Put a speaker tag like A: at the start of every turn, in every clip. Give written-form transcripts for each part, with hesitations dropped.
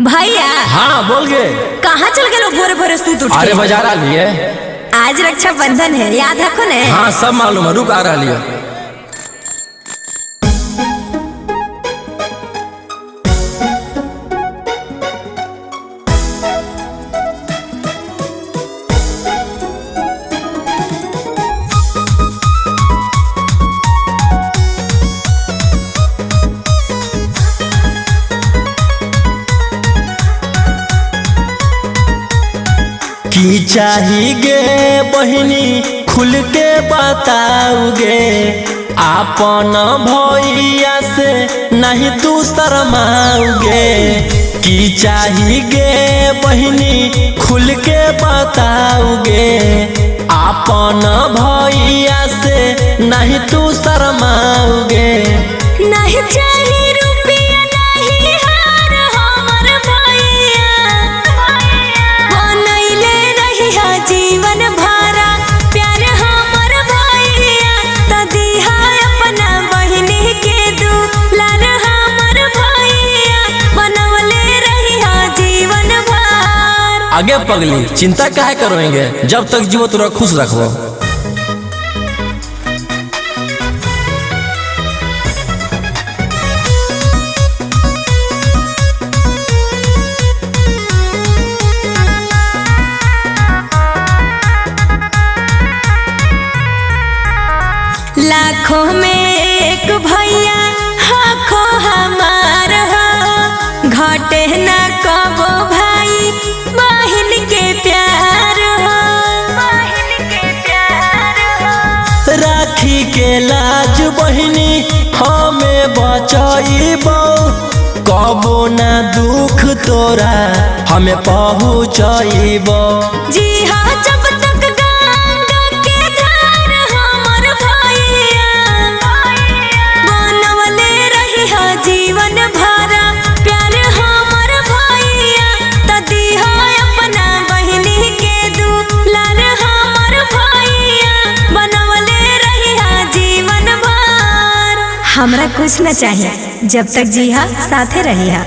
A: भैया।
B: हाँ बोल गे।
A: कहाँ चल गए लोग भोरे भोरे सूत उठ?
B: अरे बाजार आ लिए।
A: आज रक्षाबंधन है, याद रखो ने।
B: हाँ सब मालूम है, रुक आ रहा लियो। की चाही गे बहिनी खुल के बताओगे, आपन भैया से नहीं तू शर्माओगे। की चाही गे बहिनी खुल के बताओगे, आपन भैया से नहीं तू शर्माओगे।
A: नहीं चाहिए रुपया नहीं हार हमर भैया, बनैले रहिया जीवन भरा प्यार हमर भैया। त दिहा अपना बहिनी के दुलार हमर भैया, बनवले रहिया जीवन भर।
B: आगे पगली चिंता काहे करोगे, जब तक जीवो तोरा खुश रखबो।
A: लाखों में एक भैया हाखो हमार हो, घटे न कबो भाई बहन के प्यार हो, बहन के प्यार हो।
B: राखी के लाज बहिनी हमें बचाइबो, कबो ना दुख तोरा हमें पहुँचाइबो।
A: जी हाँ जब तक गंगा के धार हमर भैया, बनवले रहिया जीवन भरा प्यार हमर भैया। त दिहा अपना बहिनी के दुलार हमर भैया, बनवले रहिया जीवन भर। हमरा कुछ न चाहिए, जब तक जिहा साथे रहिया।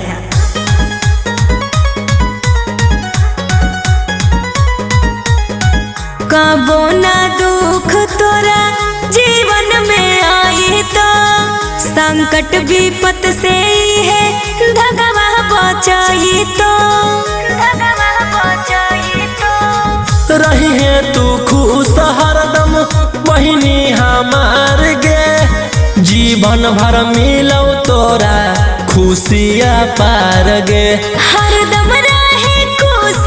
A: कबो ना दुख तोरा जीवन में आई तो, संकट विपत से ही है धगवा बचाई तो, धगवा बचाई तो।
B: रही है तू खुश हरदम बहिनी हमार गे, जीवन भर मिलो तोरा खुशियाँ पार गे।
A: हरदम रहे खुश